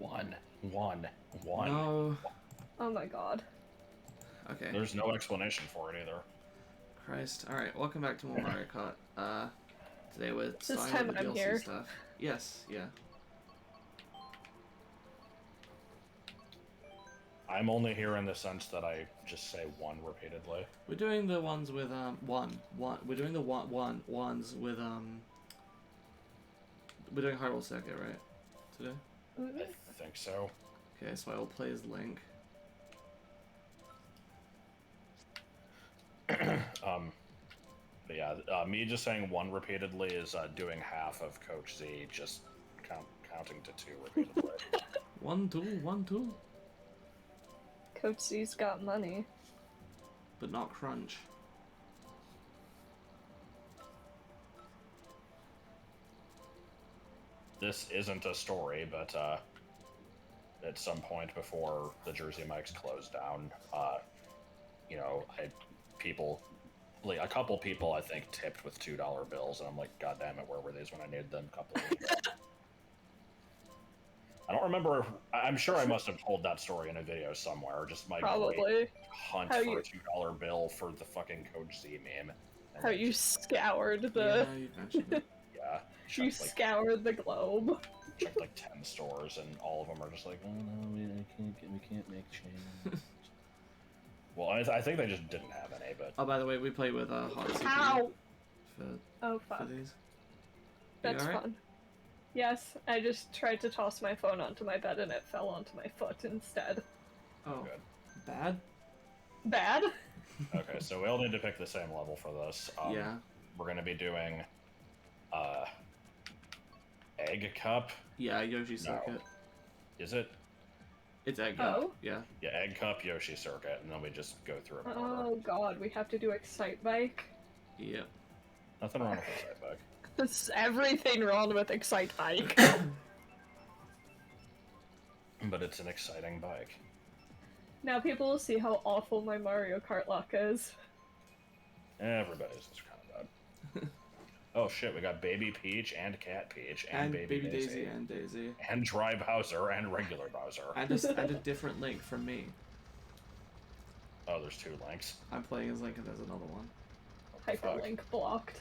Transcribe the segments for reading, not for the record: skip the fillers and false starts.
One. No. Oh my god. Okay. There's no explanation for it either. Christ. Alright, welcome back to more Mario Kart. Today we're starting time with the I'm DLC here. stuff. Yes, yeah. I'm only here in the sense that I just say one repeatedly. We're doing the ones with, we're doing the ones with, we're doing Hyrule Circuit, right? Today? I think so. Okay, so I will play as Link. But yeah, me just saying one repeatedly is doing half of Coach Z, just counting to two repeatedly. 1, 2, 1, 2. Coach Z's got money. But not Crunch. This isn't a story, but at some point before the Jersey Mike's closed down, you know, a couple people I think tipped with $2 bills, and I'm like, God damn it, where were these when I needed them a couple of weeks ago? I don't remember. I'm sure I must have told that story in a video somewhere. Just my great hunt for a $2 bill for the fucking Coach Z meme. And How you scoured the... Yeah, you mentioned it. Yeah. You scoured the globe. Checked like 10 stores, and all of them are just like, oh no, we can't make change. Well, I think they just didn't have any, but... Oh, by the way, we play with hot CPU. Ow! For fuck. these. That's right? fun. Yes, I just tried to toss my phone onto my bed and it fell onto my foot instead. Oh. Good. Bad? Bad? Okay, so we all need to pick the same level for this. Yeah. We're gonna be doing... Egg Cup? Yeah, Yoshi Circuit. Is it? It's Egg Cup. Oh? Yeah. Yeah, Egg Cup, Yoshi Circuit, and then we just go through them in order. Oh god, we have to do Excite Bike? Yep. Nothing wrong with Excite Bike. There's everything wrong with Excite Bike. But it's an exciting bike. Now people will see how awful my Mario Kart luck is. Everybody's is kind of bad. Oh shit, we got Baby Peach and Cat Peach and Baby Daisy and Daisy. and Dry Bowser and regular Bowser. And a different Link from me. Oh, there's two Links. I'm playing as Link and there's another one. Hyperlink blocked.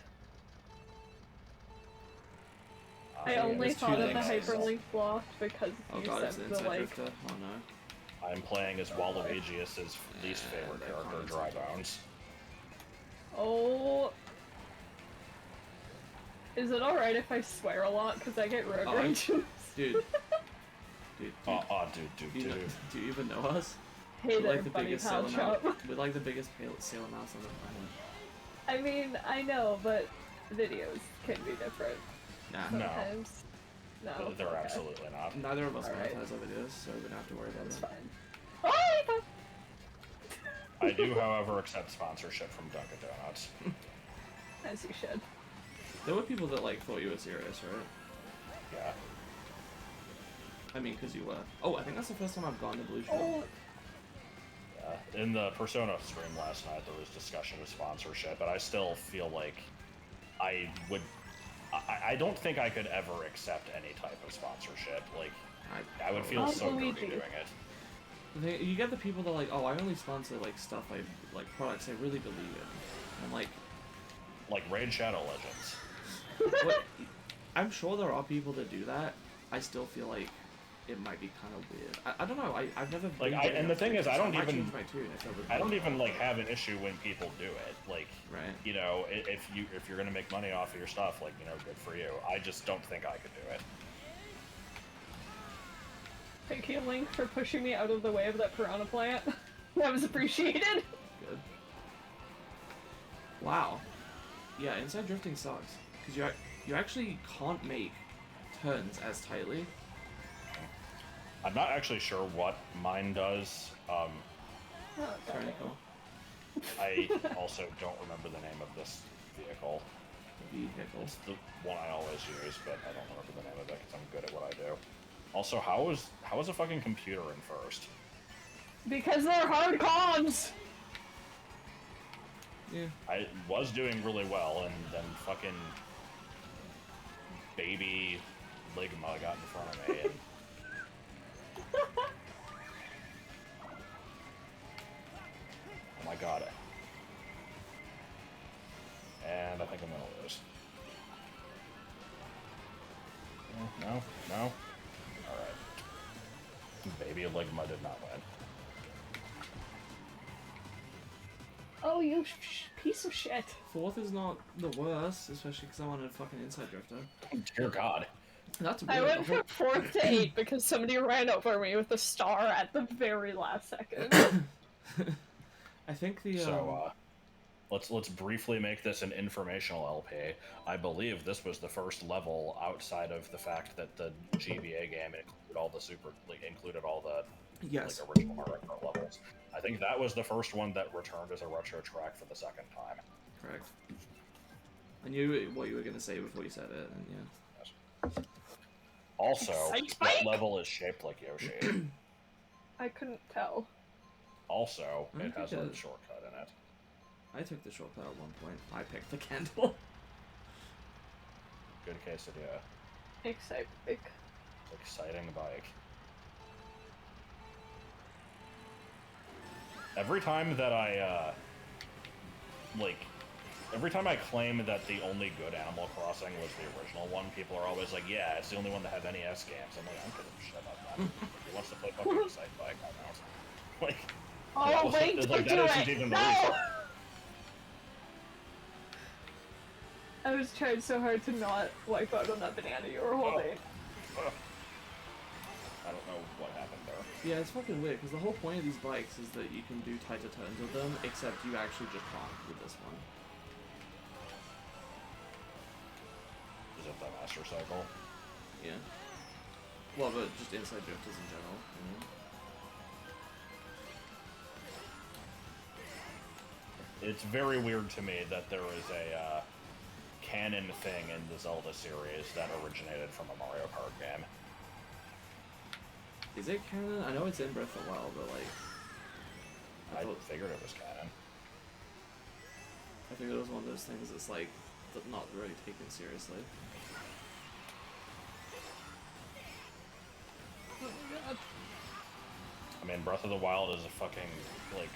I Yeah, only there's two thought of the Links. hyperlink blocked because Oh you god, it's said the the Inside like... Drifter. Oh no. I'm playing as Waluigi's least favorite they're character, fine. Dry Bones. Oh... Is it alright if I swear a lot? Because I get road Oh, rage. Dude. Dude. Dude. Do you even know us? Hey We're there, like the bunny biggest pal sailor chop. mouse. We're like the biggest sailor mouse on the planet. I mean, I know, but videos can be different Nah. sometimes. No. They're okay. absolutely not. Neither of us Alright. monetize our videos, so we don't have to worry about That's that. fine. Oh, I do, however, accept sponsorship from Dunkin' Donuts. as you should. There were people that like thought you were serious, right? Yeah. I mean, because you were. Oh, I think that's the first time I've gone to Blue Shell. Oh, Yeah. In the Persona stream last night, there was discussion of sponsorship, but I still feel like I don't think I could ever accept any type of sponsorship. Like, I would feel so dirty Luigi. doing it. You get the people that are like, oh, I only sponsor like stuff like products I really believe in. And Like Raid Shadow Legends. what, I'm sure there are people that do that. I still feel like it might be kind of weird. I don't know. I've never Like, been and the thing is, I don't might even change my tune if I don't even like have an issue when people do it. Like, Right. you know, if you're gonna make money off of your stuff, like, you know, good for you. I just don't think I could do it. thank you, Link, for pushing me out of the way of that piranha plant. That was appreciated. Good. Wow. Yeah, inside drifting sucks because you actually can't make turns as tightly. I'm not actually sure what mine does. Oh, It's very cool. I also don't remember the name of this vehicle. Vehicle. It's the one I always use, but I don't remember the name of it because I'm good at what I do. Also, how is a fucking computer in first? Because they're hard comms! Yeah. I was doing really well, and then fucking baby Ligma got in front of me, and Baby Ligma did not win. Oh, you piece of shit. Fourth is not the worst, especially because I wanted a fucking Inside Drifter. Dear God. That's I weird. went from 4th to 8 because somebody ran over me with a star at the very last second. I think the So, let's briefly make this an informational LP. I believe this was the first level outside of the fact that the GBA game included all the yes, original Mario Kart levels. I think that was the first one that returned as a retro track for the second time. correct. I knew what you were gonna say before you said it, and yeah. Also, Excite that bike! level is shaped like Yoshi. I couldn't tell. Also, I it has think a it- shortcut in it. I took the shortcut at one point. I picked the candle. Good quesadilla. Excite bike. Exciting bike. Every time that every time I claim that the only good Animal Crossing was the original one, people are always like, yeah, it's the only one that had NES games. I'm like, I don't give a shit about that. He wants to play fucking Excite Bike, I don't. Like, Oh, wait, it's don't like, do that isn't it! even the No! reason. I was trying so hard to not wipe out on that banana you were holding. I don't know what happened there. Yeah, it's fucking weird, because the whole point of these bikes is that you can do tighter turns with them, except you actually just can't with this one. Is it the Master Cycle? Yeah. Well, but just inside drifters in general. You know? It's very weird to me that there is a canon thing in the Zelda series that originated from a Mario Kart game. Is it canon? I know it's in Breath of the Wild, but like... I thought- figured it was canon. I think it was one of those things that's like, not really taken seriously. I mean, Breath of the Wild is a fucking, like,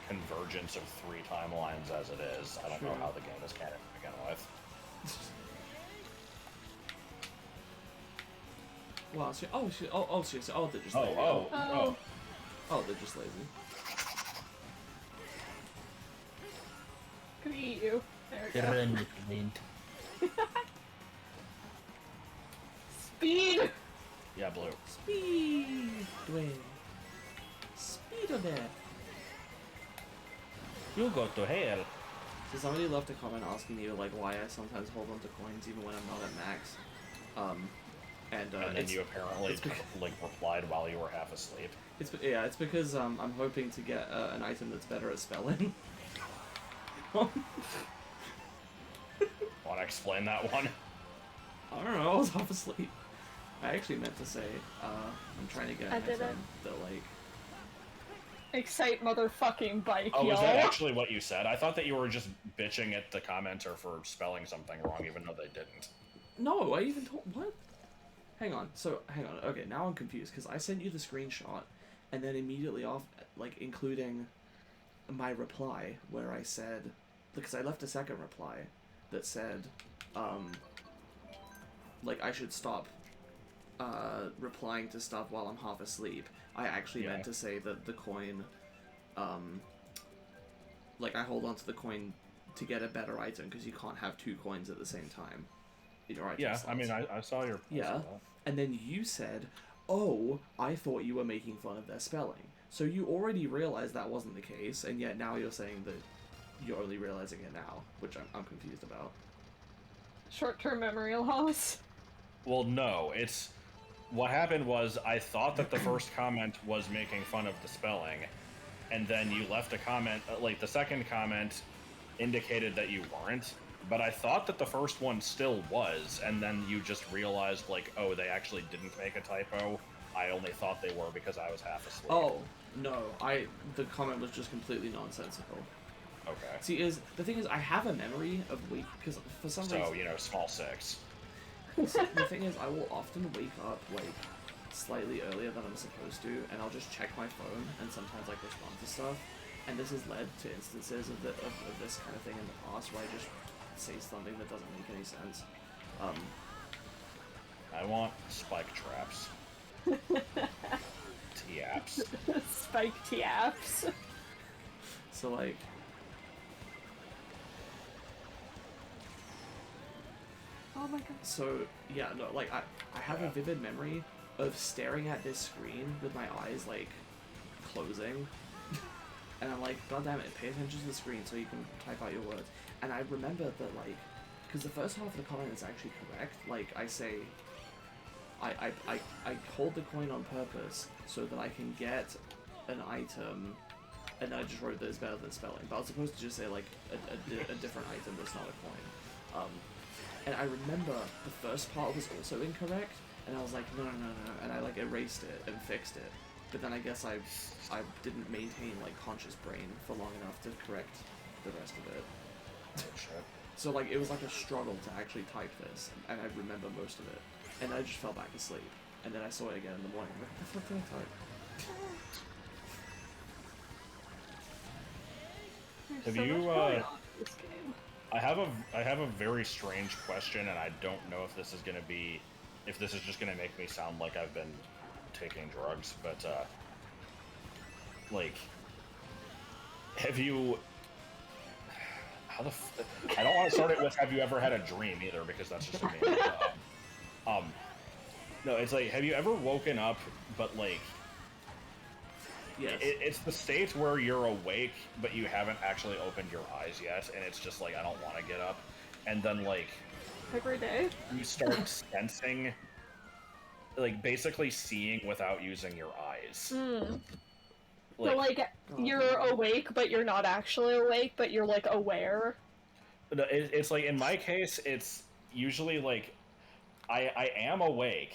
convergence of 3 timelines as it is. I don't know True. how the game is canon to begin with. Wow, so, oh, they're just lazy. Oh. Oh, they're just lazy. Could eat you. There we go. Speed! Yeah, Blue. Speed! Dwayne. Speed of that. You go to hell. So somebody left a comment asking me like why I sometimes hold on to coins even when I'm not at max. And And then you apparently, like, replied while you were half asleep. it's because I'm hoping to get an item that's better at spelling. Want to explain that one? I don't know, I was half asleep. I actually meant to say, I'm trying to get an I did item that, like... Excite motherfucking bike, Oh, y'all. was that actually what you said? I thought that you were just bitching at the commenter for spelling something wrong, even though they didn't. No, I even told... What? Hang on, okay, now I'm confused, because I sent you the screenshot, and then immediately off, like, including my reply, where I said... Because I left a second reply that said, like, I should stop replying to stuff while I'm half asleep. I actually meant to say that the coin, like, I hold on to the coin to get a better item, because you can't have 2 coins at the same time in your item Yeah, slots. I mean, I saw your... I saw that. And then you said, oh, I thought you were making fun of their spelling. So you already realized that wasn't the case, and yet now you're saying that you're only realizing it now, which I'm confused about. Short-term memory loss. Well, no, it's... What happened was, I thought that the first comment was making fun of the spelling, and then you left a comment, like, the second comment indicated that you weren't, but I thought that the first one still was, and then you just realized, like, oh, they actually didn't make a typo. I only thought they were because I was half asleep. Oh, no, the comment was just completely nonsensical. Okay. See, the thing is, I have a memory of because for some So, reason... you know, small 6. The thing is, I will often wake up, like, slightly earlier than I'm supposed to, and I'll just check my phone, and sometimes, like, respond to stuff. And this has led to instances of this kind of thing in the past, where I just say something that doesn't make any sense. I want spike traps. spiky apps. Spiked apps. So like, Oh my god. so yeah, no, like I have a Yeah. vivid memory of staring at this screen with my eyes like closing, and I'm like, God damn it, pay attention to the screen so you can type out your words. And I remember that like, because the first half of the comment is actually correct. Like I say, I hold the coin on purpose so that I can get an item, and then I just wrote that it's better than spelling. But I was supposed to just say like a different item that's not a coin. And I remember the first part was also incorrect, and I was like, no, and I like erased it and fixed it. But then I guess I didn't maintain like conscious brain for long enough to correct the rest of it. Oh, shit. So like it was like a struggle to actually type this, and I remember most of it. And I just fell back asleep, and then I saw it again in the morning. What the fuck did I type? There's Have so you, much going on in this game. I have a very strange question, and I don't know if this is just gonna make me sound like I've been taking drugs, but like, have you? I don't want to start it with "Have you ever had a dream?" either, because that's just a meme. No, it's like, have you ever woken up, but like, Yes. it's the state where you're awake, but you haven't actually opened your eyes yet, and it's just like, I don't want to get up, and then like Every day. you start sensing, like basically seeing without using your eyes. Hmm. Like, So like Oh, you're man. awake, but you're not actually awake, but you're like aware. it's like, in my case, it's usually like I am awake,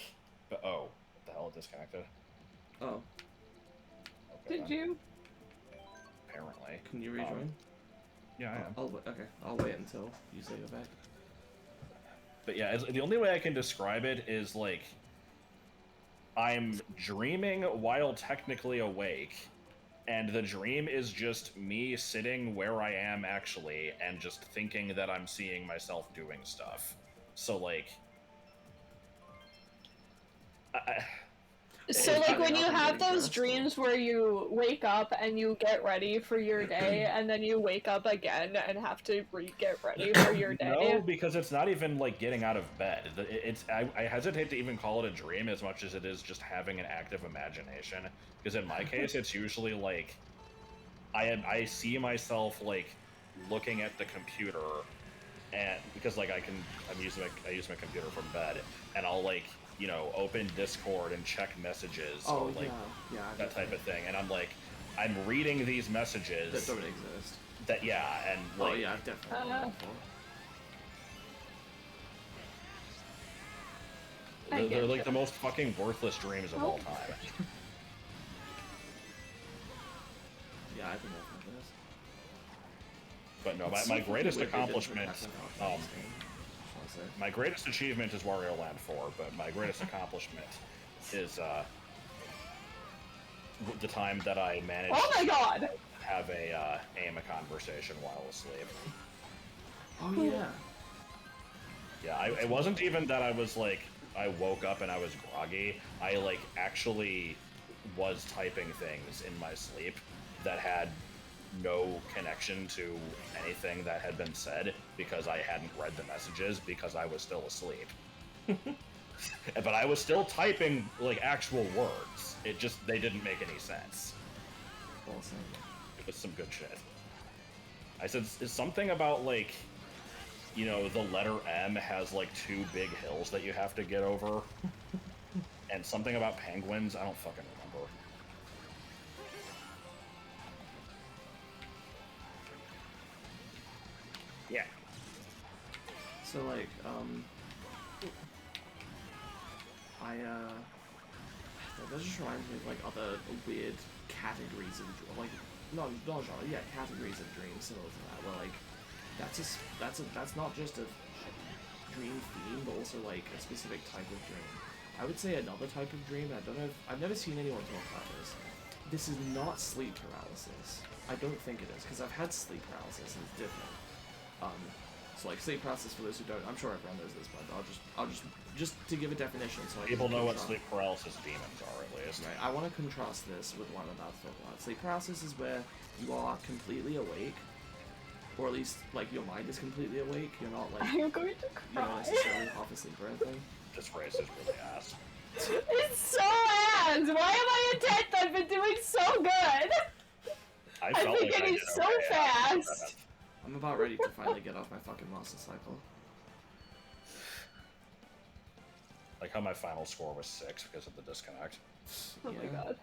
but oh, what the hell, it disconnected? Oh, Okay, Did then, you? apparently. can you rejoin? Yeah, I am. Okay, I'll wait until you say you're back. But yeah, the only way I can describe it is like, I'm dreaming while technically awake, and the dream is just me sitting where I am actually, and just thinking that I'm seeing myself doing stuff. So like, So It's like getting when you up and have getting those dressed, dreams where you wake up and you get ready for your day, and then you wake up again and have to get ready for your day. no, because it's not even like getting out of bed. I hesitate to even call it a dream as much as it is just having an active imagination. Because in my case, it's usually like, I see myself like looking at the computer, and because like I use my computer from bed, and I'll like, open Discord and check messages, Oh or like yeah, that type of thing, and I'm like, I'm reading these messages that don't exist. that, yeah, and like, Oh yeah, I've definitely done that before. they're like the most fucking worthless dreams of all time. Yeah, I've been working on this. But no, It's my so fucking greatest weird they didn't accomplishment, have that in this game, I just wanna say. my greatest achievement is Wario Land 4, but my greatest accomplishment is the time that I managed Oh my god! to have aim a conversation while asleep. Oh yeah. Yeah, it wasn't even that I was like, I woke up and I was groggy. I like actually was typing things in my sleep that had no connection to anything that had been said, because I hadn't read the messages because I was still asleep. But I was still typing like actual words. They didn't make any sense. Awesome. It was some good shit. I said, it's something about like, the letter M has like 2 big hills that you have to get over. And something about penguins, I don't fucking remember. Yeah. So like, that just reminds me of like other weird categories of like, not genre, yeah, categories of dreams similar to that, where like that's not just a dream theme, but also like a specific type of dream. I would say another type of dream, and I don't know if I've never seen anyone talk about this. This is not sleep paralysis. I don't think it is, because I've had sleep paralysis and it's different. So like sleep paralysis, for those who don't, I'm sure everyone knows this, but I'll just to give a definition so I People can know what contrast- sleep paralysis demons are, at least. Right, I want to contrast this with what I'm about to talk about. Sleep paralysis is where you are completely awake, or at least like your mind is completely awake. You're not like I'm going to you're not cry. necessarily half asleep or anything. This race is really ass. It's so ass! Why am I in 10th? I've been doing so good! I I've felt been like I getting did so okay after fast. that. I'm about ready to finally get off my fucking master cycle. Like how my final score was 6 because of the disconnect. Oh my Yeah. god.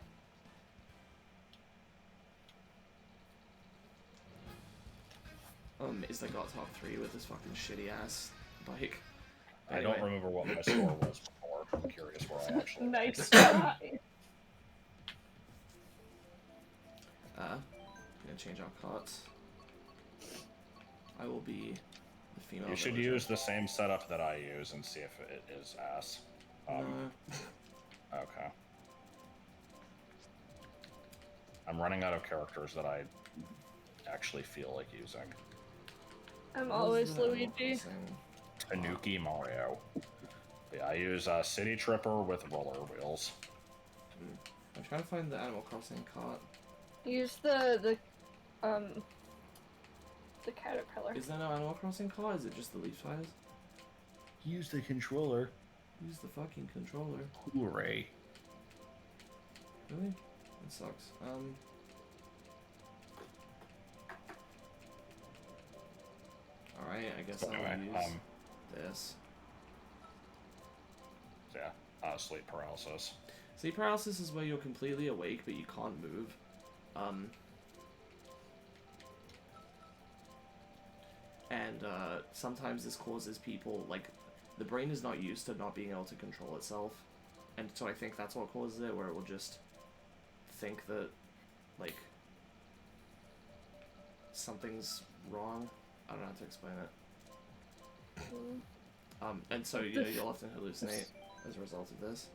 Is they got top 3 with this fucking shitty ass bike. I don't remember what my score was before. I'm curious where I actually Nice try. I'm gonna change our carts. I will be the female. You should villager. use the same setup that I use and see if it is ass. No. Okay. I'm running out of characters that I actually feel like using. I'm What always was the Animal Luigi. Crossing? Tanuki Mario. Yeah, I use City Tripper with roller wheels. I'm trying to find the Animal Crossing cart. Use the caterpillar. Is there no Animal Crossing cart? Is it just the leaf tires? Use the controller. Use the fucking controller. Hooray. Really? It sucks. Alright, I guess Anyway, I'll use this. Yeah, sleep paralysis. Sleep paralysis is where you're completely awake but you can't move. Sometimes this causes people, like, the brain is not used to not being able to control itself. And so I think that's what causes it, where it will just think that, like, something's wrong. I don't know how to explain it. And so, you know, you'll often hallucinate as a result of this.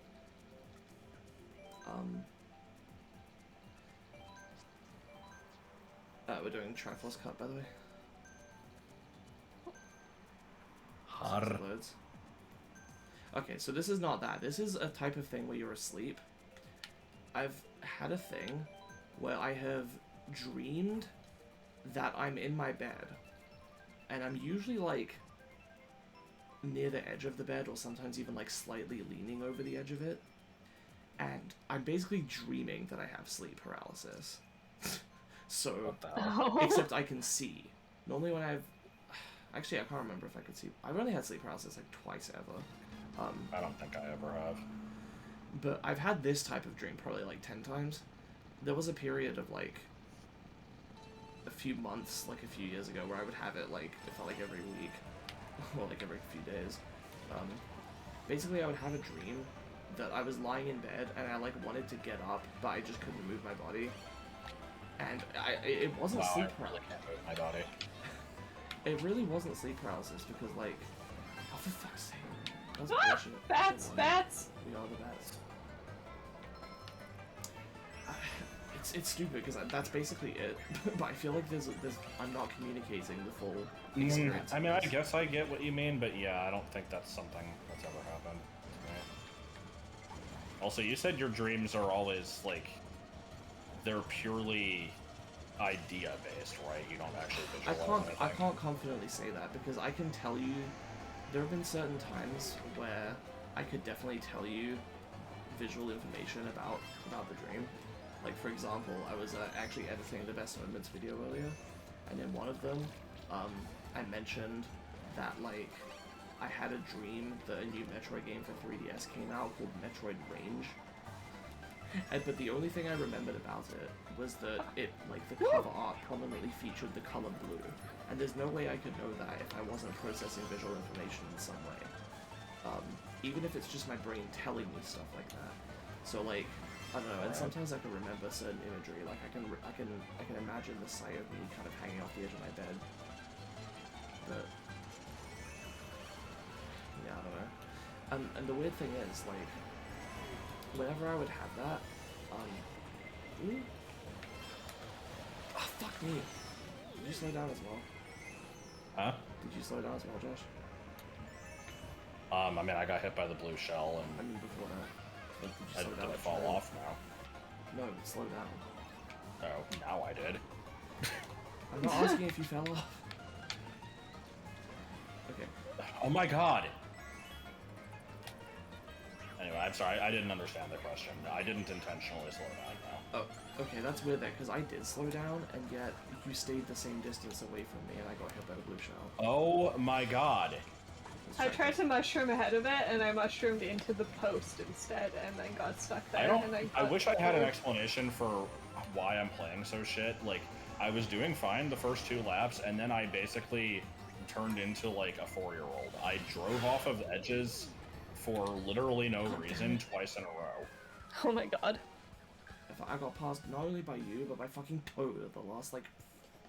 We're doing Triforce Cut, by the way. Loads. Okay, so this is not that. This is a type of thing where you're asleep. I've had a thing where I have dreamed that I'm in my bed. And I'm usually, like, near the edge of the bed, or sometimes even, like, slightly leaning over the edge of it. And I'm basically dreaming that I have sleep paralysis. So, What the hell? Oh. except I can see. Normally when I've... Actually, I can't remember if I could see. I've only had sleep paralysis, like, twice ever. I don't think I ever have. But I've had this type of dream probably, like, 10 times. There was a period of, like, a few months, like, a few years ago, where I would have it, like, it felt like every week. Or, like, every few days. Basically, I would have a dream that I was lying in bed, and I, like, wanted to get up, but I just couldn't move my body. And it wasn't Wow, sleep I really paralysis. can't move my body. It really wasn't sleep paralysis, because, like... Oh, for fuck's sake. That's Ah, bullshit. bats, Shit, bats. We are the bats. It's stupid, because that's basically it. But I feel like I'm not communicating the full experience. I of mean, I this. guess I get what you mean, but yeah, I don't think that's something that's ever happened to me. Also, you said your dreams are always, like, they're purely idea-based, right? You don't actually visualize anything. I can't confidently say that, because I can tell you... There have been certain times where I could definitely tell you visual information about the dream. Like, for example, I was actually editing the Best Moments video earlier, and in one of them, I mentioned that, like, I had a dream that a new Metroid game for 3DS came out called Metroid Range. But the only thing I remembered about it was that it, like, the cover art prominently featured the color blue. And there's no way I could know that if I wasn't processing visual information in some way. Even if it's just my brain telling me stuff like that. So, like, I don't know, and sometimes I can remember certain imagery, like I can imagine the sight of me kind of hanging off the edge of my bed. But yeah, I don't know. And the weird thing is, like, whenever I would have that, ooh. Oh, fuck me. Did you slow down as well? Huh? Did you slow down as well, Josh? I mean, I got hit by the blue shell, I and mean, before that. Like, did you I slow down? did at fall trail? off now. No, slow down. Oh, now I did. I'm not asking if you fell off. Okay. Oh my god! Anyway, I'm sorry, I didn't understand the question. I didn't intentionally slow down, no. Oh, okay, that's weird then, because I did slow down, and yet you stayed the same distance away from me, and I got hit by the blue shell. Oh my god! I tried to mushroom ahead of it, and I mushroomed into the post instead, and then got stuck there. I wish I had an explanation for why I'm playing so shit. Like, I was doing fine the first 2 laps, and then I basically turned into like a 4-year-old. I drove off of edges for literally no reason twice in a row. Oh my god. If I got passed not only by you, but by fucking Toad at the last, like,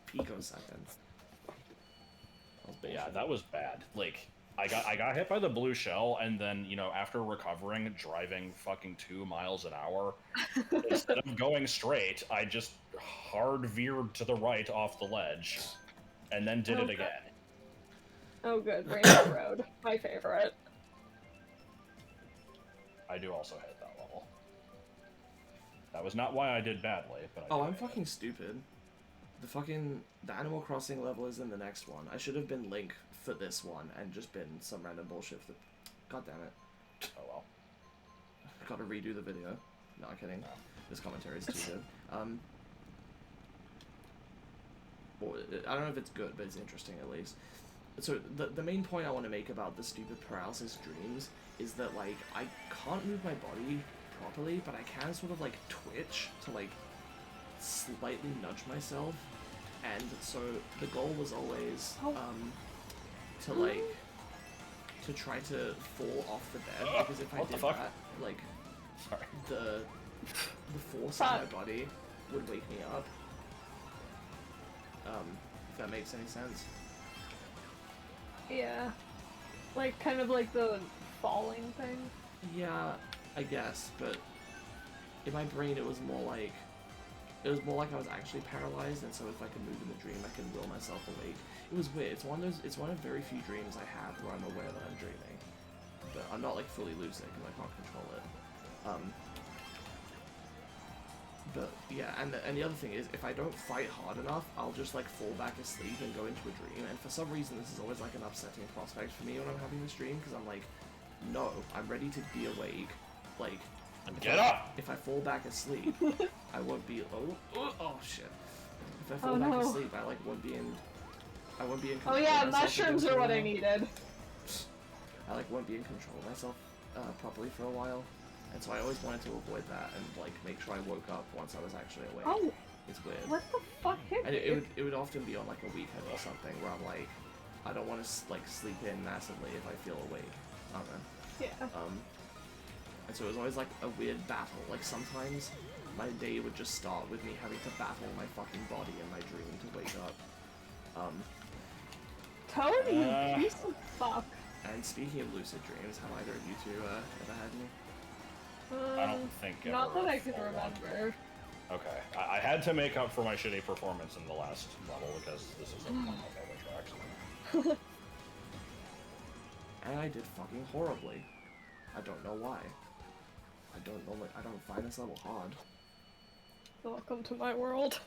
picosecond. But yeah, that was bad. Like, I got hit by the blue shell, and then, you know, after recovering, driving fucking 2 miles an hour, instead of going straight, I just hard veered to the right off the ledge, and then did it Okay. again. Oh good, Rainbow Road. My favorite. I do also hate that level. That was not why I did badly, but Oh, I'm fucking stupid. The Animal Crossing level is in the next one. I should have been Link for this one and just been some random bullshit for... God damn it. Oh well. Gotta redo the video. No, I'm kidding. This commentary is too good. Well, I don't know if it's good, but it's interesting at least. So, the main point I want to make about the stupid paralysis dreams is that, like, I can't move my body properly, but I can sort of, like, twitch to, like, slightly nudge myself. And so the goal was always to like to try to fall off the bed, because if I What the did fuck? that, like Sorry. the force in my body would wake me up. If that makes any sense. Yeah. Like, kind of like the falling thing. Yeah, I guess, but in my brain it was more like I was actually paralyzed, and so if I could move in the dream, I could will myself awake. It was weird. It's one of very few dreams I have where I'm aware that I'm dreaming, but I'm not like fully lucid because I can't control it. But yeah, and the other thing is, if I don't fight hard enough, I'll just like fall back asleep and go into a dream. And for some reason, this is always like an upsetting prospect for me when I'm having this dream, because I'm like, no, I'm ready to be awake, like. Get up! If I fall back asleep, I won't be. Oh shit! If I fall back asleep, I won't be in control. Oh yeah, of myself mushrooms again are for a what I while. needed. I won't be in control of myself properly for a while, and so I always wanted to avoid that and like make sure I woke up once I was actually awake. Oh, It's weird. what the fuck hit And me? it would often be on like a weekend or something where I'm like, I don't want to like sleep in massively if I feel awake. I don't know. Yeah. And so it was always like a weird battle. Like sometimes my day would just start with me having to battle my fucking body in my dream to wake up. Toad, you piece of fuck. And speaking of lucid dreams, have either of you two ever had any? I don't think Not ever that I can full on. remember. Okay, I had to make up for my shitty performance in the last level because this is like one of my favorite tracks. And I did fucking horribly. I don't know why. I don't find this level hard. Welcome to my world.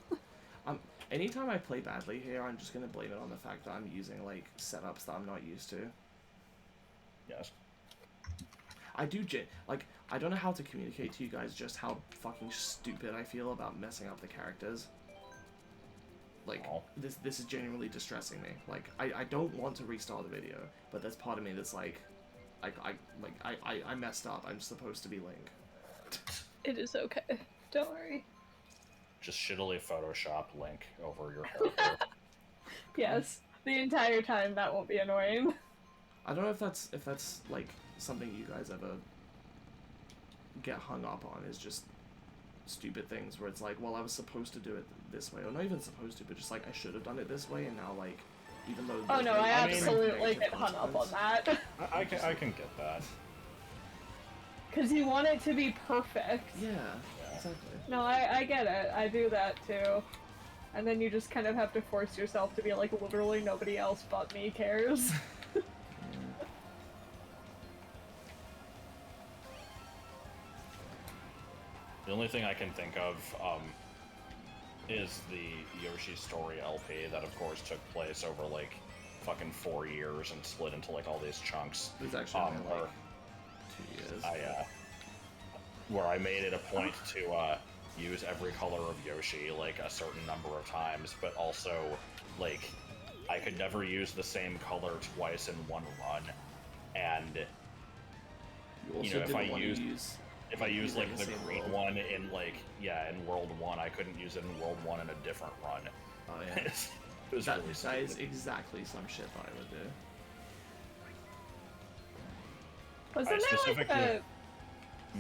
Anytime I play badly here, I'm just gonna blame it on the fact that I'm using like setups that I'm not used to. Yes. I don't know how to communicate to you guys just how fucking stupid I feel about messing up the characters. Like, Oh. this is genuinely distressing me. Like, I don't want to restart the video, but there's part of me that's like, I messed up. I'm supposed to be Link. It is okay. Don't worry. Just shittily Photoshop Link over your character. Yes. The entire time that won't be annoying. I don't know if that's like something you guys ever get hung up on, is just stupid things where it's like, well, I was supposed to do it this way, or not even supposed to, but just like I should have done it this way, and now like, even though Oh no, I I mean- absolutely get hung up on that. I can get that. Because you want it to be perfect. Yeah, exactly. No, I get it. I do that too. and then you just kind of have to force yourself to be like, literally nobody else but me cares. The only thing I can think of is the Yoshi Story LP that, of course, took place over like fucking 4 years and split into like all these chunks. It was actually only, like 2 years. Where I made it a point to use every color of Yoshi like a certain number of times, but also like I could never use the same color twice in one run, and You also if I use like the green one in like in World 1, I couldn't use it in World 1 in a different run. Oh yeah. It was that really is stupid. exactly some shit that I would do. Wasn't there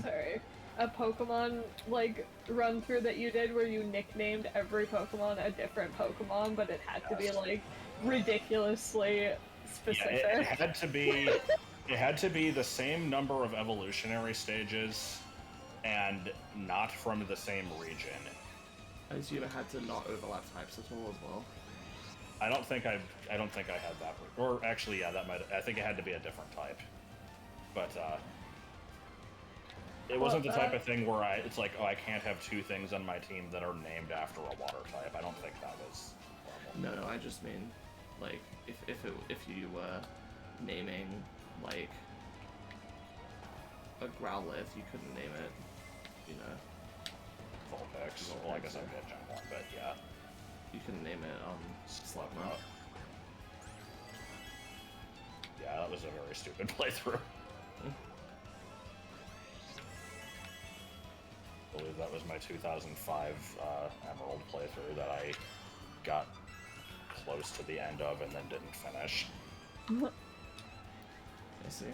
like a Pokemon like run through that you did where you nicknamed every Pokemon a different Pokemon, but it had to be like ridiculously specific? Yeah, it had to be. It had to be the same number of evolutionary stages, and not from the same region. I assume it had to not overlap types at all as well. I don't think I had that. Or actually, yeah, that might. I think it had to be a different type. But it wasn't the type of thing where it's like, oh, I can't have two things on my team that are named after a water type. I don't think that was normal. No, I just mean, like, if you were naming like a Growlithe, you couldn't name it, you know. Vulpix. Well, I guess I did Gen 1, but yeah. You couldn't name it Slugma. Yeah, that was a very stupid playthrough. I believe that was my 2005 Emerald playthrough that I got close to the end of and then didn't finish. I see.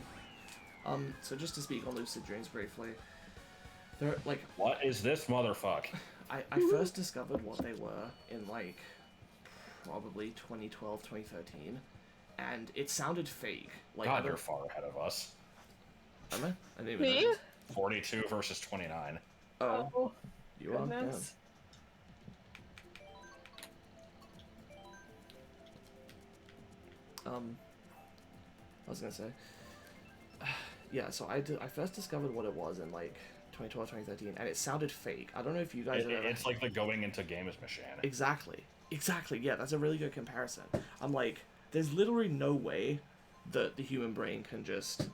So just to speak on lucid dreams briefly, they're like... What is this motherfuck? I first discovered what they were in like probably 2012, 2013, and it sounded fake. Like, God, you're far ahead of us. Am I? I didn't even Me? notice. 42 versus 29. Oh, you are? Yeah. Goodness. I was gonna say, yeah. So I first discovered what it was in like 2012, 2013, and it sounded fake. I don't know if you guys have ever... It's like the going into games machine. Exactly. Yeah, that's a really good comparison. I'm like, there's literally no way that the human brain can just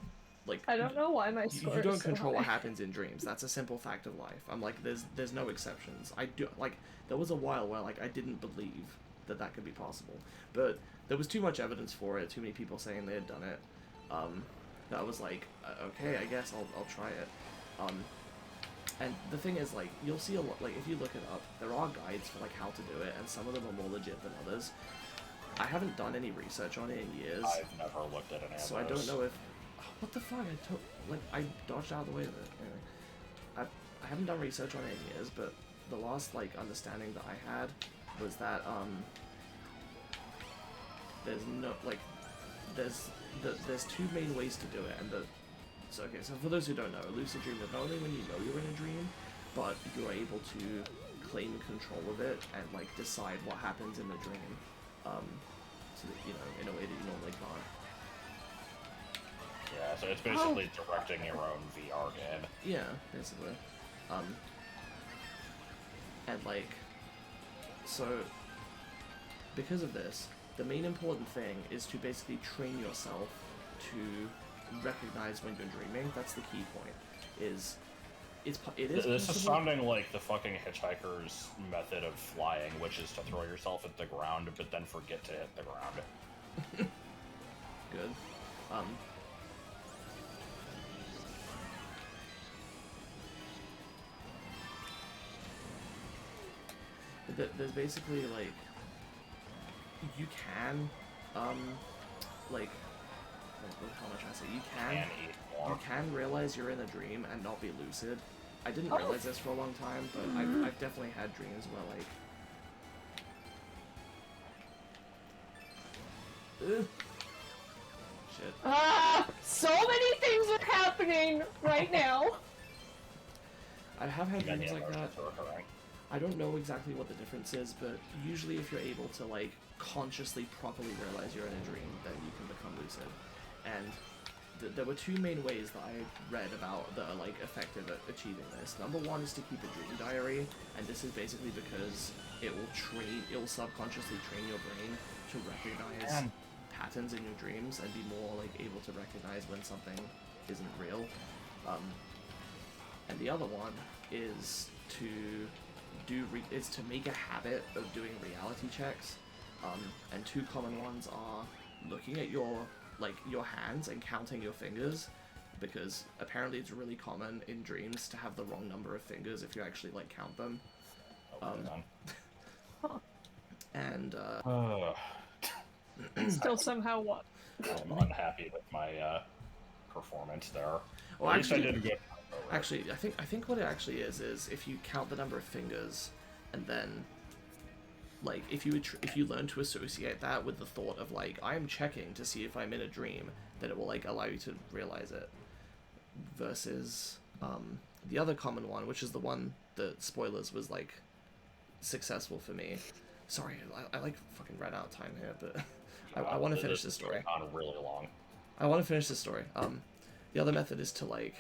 like... I don't know why my score You don't is so control high. what happens in dreams. That's a simple fact of life. I'm like, there's no exceptions. I do, like, there was a while where like I didn't believe that could be possible, but there was too much evidence for it, too many people saying they had done it, that I was like, okay, I guess I'll try it. And the thing is, like, you'll see a lot, like, if you look it up, there are guides for, like, how to do it, and some of them are more legit than others. I haven't done any research on it in years. I've never looked at any of those. So I don't know if... Oh, what the fuck? I dodged out of the way of it. Anyway, I haven't done research on it in years, but the last, like, understanding that I had was that, there's no, like, there's two main ways to do it, and so for those who don't know, a lucid dream is not only when you know you're in a dream, but you're able to claim control of it and, like, decide what happens in the dream, so that, you know, in a way that you normally can't. Yeah, so it's basically directing your own VR game. Yeah, basically. And, like, so, because of this, the main important thing is to basically train yourself to recognize when you're dreaming. That's the key point. It is This is sounding like the fucking hitchhiker's method of flying, which is to throw yourself at the ground, but then forget to hit the ground. Good. There's basically, like, you can, like, how much I say, you can realize you're in a dream and not be lucid. I didn't realize this for a long time, but I've definitely had dreams where, like, shit. Ah! So many things are happening right now! I have had dreams like that. I don't know exactly what the difference is, but usually if you're able to like consciously properly realize you're in a dream, then you can become lucid. And there were two main ways that I read about that are like effective at achieving this. Number one is to keep a dream diary, and this is basically because it will subconsciously train your brain to recognize patterns in your dreams and be more like able to recognize when something isn't real. And the other one is to to make a habit of doing reality checks. And two common ones are looking at your hands and counting your fingers, because apparently it's really common in dreams to have the wrong number of fingers if you actually like count them. And Still somehow what? I'm unhappy with my performance there. Well, At least I did good. Actually, I think what it actually is if you count the number of fingers, and then like if you learn to associate that with the thought of like I'm checking to see if I'm in a dream, then it will like allow you to realize it. Versus the other common one, which is the one that spoilers was like successful for me. Sorry, I like fucking ran out of time here, but I want to finish this story. On really long. I want to finish this story. The other method is to like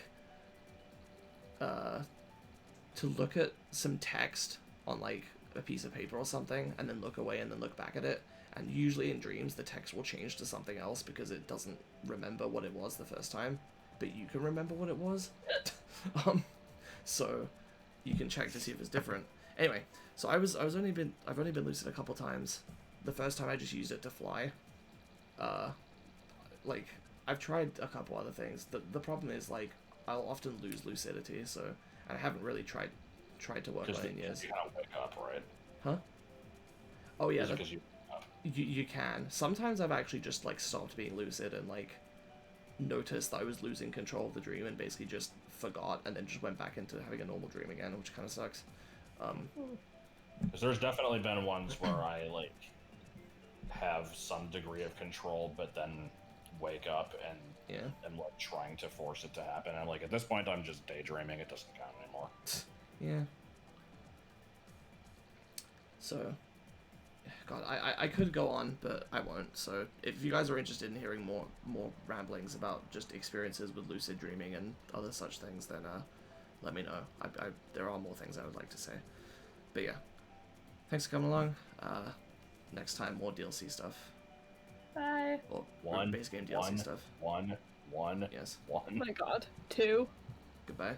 to look at some text on like a piece of paper or something, and then look away and then look back at it. And usually in dreams, the text will change to something else because it doesn't remember what it was the first time, but you can remember what it was. So you can check to see if it's different. Anyway, so I've only been lucid a couple times. The first time I just used it to fly. Like I've tried a couple other things. The problem is like I'll often lose lucidity, so I haven't really tried to work on it in years. You kind of wake up, right? Huh? Oh yeah, Because you you can. Sometimes I've actually just like stopped being lucid and like noticed that I was losing control of the dream and basically just forgot and then just went back into having a normal dream again, which kind of sucks. Because there's definitely been ones where I like have some degree of control, but then wake up and am like trying to force it to happen. And I'm like, at this point, I'm just daydreaming. It doesn't count anymore. Yeah. So, God, I could go on, but I won't. So, if you guys are interested in hearing more ramblings about just experiences with lucid dreaming and other such things, then let me know. There are more things I would like to say. But yeah, thanks for coming along. Next time, more DLC stuff. Bye. Or base game DLC stuff. One. Yes. One. Oh my god. 2. Goodbye.